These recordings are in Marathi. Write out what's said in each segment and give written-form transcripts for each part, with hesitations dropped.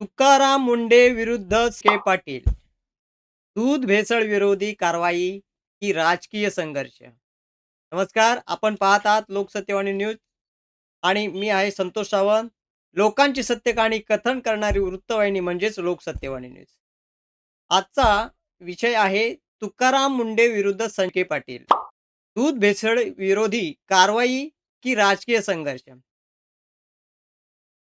तुकाराम मुंडे विरुद्ध के पाटील. दूध भेसळ विरोधी कारवाई की राजकीय संघर्ष. नमस्कार, आपण पाहत आहात लोकसत्यवाणी न्यूज आणि मी आहे संतोष सावंत. लोकांची सत्य कहाणी कथन करणारी वृत्तवाहिनी म्हणजेच लोकसत्यवाणी न्यूज. आजचा विषय आहे तुकाराम मुंडे विरुद्ध संजय पाटील. दूध भेसळ विरोधी कारवाई की राजकीय संघर्ष.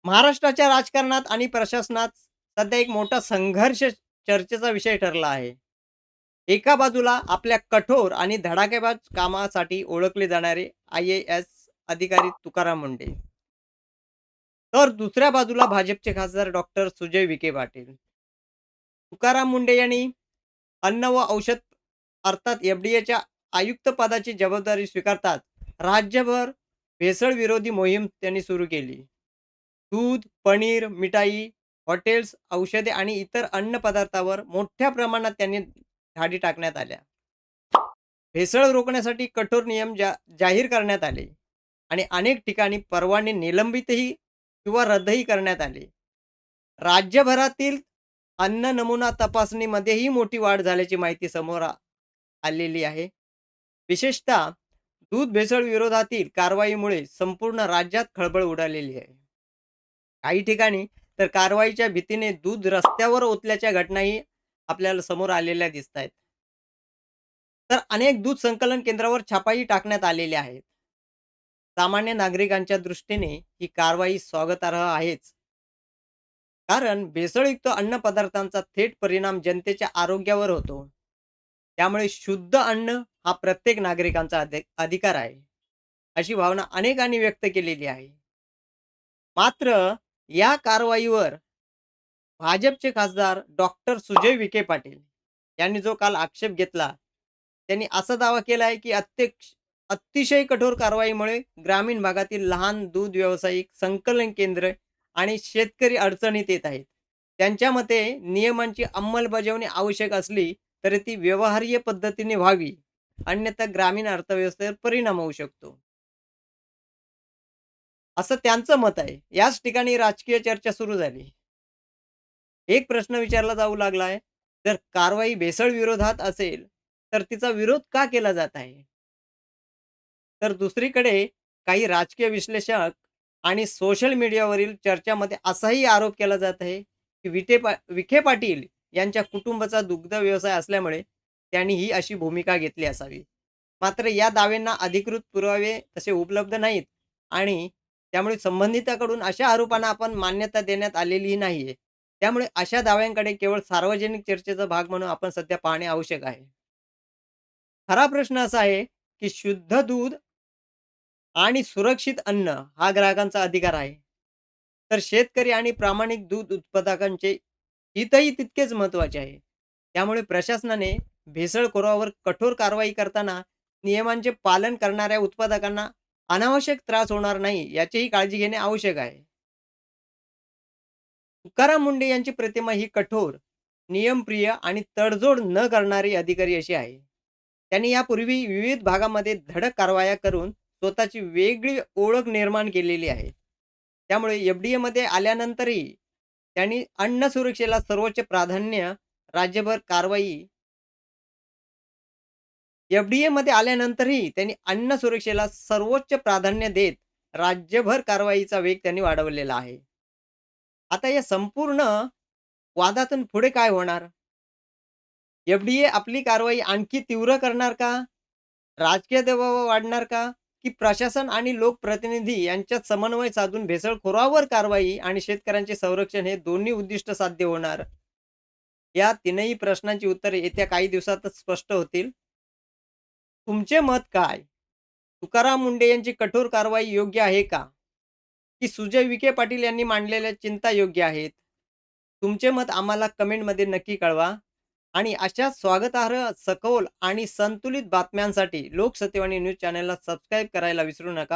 महाराष्ट्राच्या राजकारणात आणि प्रशासनात सध्या एक मोठा संघर्ष चर्चेचा विषय ठरला आहे. एका बाजूला आपल्या कठोर आणि धडाकेबाज कामासाठी ओळखले जाणारे IAS अधिकारी तुकाराम मुंडे, तर दुसऱ्या बाजूला भाजपचे खासदार डॉक्टर सुजय विखे पाटील. तुकाराम मुंडे यांनी अन्न व औषध अर्थात FDAच्या आयुक्त पदाची जबाबदारी स्वीकारतात राज्यभर भेसळ विरोधी मोहीम त्यांनी सुरू केली. दूध, पनीर, मिठाई, हॉटेल्स, औषधे आणि इतर अन्न पदार्थावर मोठ्या प्रमाणात त्यांनी धाडी टाकण्यात आल्या. भेसळ रोखण्यासाठी कठोर नियम जाहीर करण्यात आले आणि अनेक ठिकाणी परवाने निलंबितही किंवा रद्दही करण्यात आले. राज्यभरातील अन्न नमुना तपासणीमध्येही मोठी वाढ झाल्याची माहिती समोर आलेली आहे. विशेषतः दूध भेसळ विरोधातील कारवाईमुळे संपूर्ण राज्यात खळबळ उडालेली आहे. काही ठिकाणी तर कारवाईच्या भीतीने दूध रस्त्यावर ओतल्याच्या घटनाही आपल्याला समोर आलेल्या दिसत आहेत. तर अनेक दूध संकलन केंद्रावर छापाही टाकण्यात आलेले आहेत. सामान्य नागरिकांच्या दृष्टीने ही कारवाई स्वागतार्ह आहेच. कारण भेसळयुक्त अन्न पदार्थांचा थेट परिणाम जनतेच्या आरोग्यावर होतो. त्यामुळे शुद्ध अन्न हा प्रत्येक नागरिकांचा अधिकार आहे, अशी भावना अनेकांनी व्यक्त केलेली आहे. मात्र या कारवाईवर भाजपचे खासदार डॉक्टर सुजय विखे पाटील यांनी जो काल आक्षेप घेतला, त्यांनी असा दावा केला आहे की अतिशय कठोर कारवाईमुळे ग्रामीण भागातील लहान दूध व्यावसायिक, संकलन केंद्र आणि शेतकरी अडचणीत येत आहेत. त्यांच्या मते नियमांची अंमलबजावणी आवश्यक असली तरी ती व्यवहार्य पद्धतीने व्हावी, अन्यथा ग्रामीण अर्थव्यवस्थेवर परिणाम होऊ शकतो, असं त्यांचं मत आहे. याच ठिकाणी राजकीय चर्चा सुरू झाली. एक प्रश्न विचारला जाऊ लागला आहे, जर कारवाई भेसळ विरोधात असेल, तर तिचा विरोध का केला जात आहे? तर दुसरीकडे काही राजकीय विश्लेषक आणि सोशल मीडियावरील चर्चामध्ये असाही आरोप केला जात आहे, की विखे पाटील यांच्या कुटुंबाचा दुग्ध व्यवसाय असल्यामुळे त्यांनी ही अशी भूमिका घेतली असावी. मात्र या दाव्यांना अधिकृत पुरावे तसे उपलब्ध नाहीत आणि त्यामुळे संबंधिताकडून अशा आरोपांना आपण मान्यता देण्यात आलेलीही नाहीये. त्यामुळे अशा दाव्यांकडे केवळ सार्वजनिक चर्चेचा भाग म्हणून आपण सध्या पाहणे आवश्यक आहे. खरा प्रश्न असा आहे, की शुद्ध दूध आणि सुरक्षित अन्न हा ग्राहकांचा अधिकार आहे. तर शेतकरी आणि प्रामाणिक दूध उत्पादकांचे हितही तितकेच महत्त्वाचे आहे. त्यामुळे प्रशासनाने भेसळखोरावर कठोर कारवाई करताना नियमांचे पालन करणाऱ्या उत्पादकांना अनावश्यक त्रास होणार नाही याचीही काळजी घेणे आवश्यक आहे. तुकाराम मुंडे यांची प्रतिमा ही कठोर, नियमप्रिय आणि तडजोड न करणारी अधिकारी अशी आहे. त्यांनी यापूर्वी विविध भागामध्ये धडक कारवाया करून स्वतःची वेगळी ओळख निर्माण केलेली आहे. त्यामुळे FDAमध्ये आल्यानंतरही त्यांनी अन्न सुरक्षेला सर्वोच्च प्राधान्य राज्यभर कारवाई FDAमध्ये आल्यानंतरही त्यांनी अन्न सुरक्षेला सर्वोच्च प्राधान्य देत राज्यभर कारवाईचा वेग त्यांनी वाढवलेला आहे. आता या संपूर्ण वादातून पुढे काय होणार? FDA आपली कारवाई आणखी तीव्र करणार का? राजकीय दबाव वाढणार का? की प्रशासन आणि लोकप्रतिनिधी यांच्यात समन्वय साधून भेसळखोरावर कारवाई आणि शेतकऱ्यांचे संरक्षण हे दोन्ही उद्दिष्ट साध्य होणार? या तीनही प्रश्नांची उत्तरे येत्या काही दिवसातच स्पष्ट होतील. तुमचे मत काय? तुकाराम मुंडे यांची कठोर कारवाई योग्य आहे का? की सुजय विखे पाटील यांनी मांडलेल्या चिंता योग्य आहेत? तुमचे मत आम्हाला कमेंटमध्ये नक्की कळवा आणि अशा स्वागतार्ह, सखोल आणि संतुलित बातम्यांसाठी लोकसत्यवाणी न्यूज चॅनलला सबस्क्राईब करायला विसरू नका.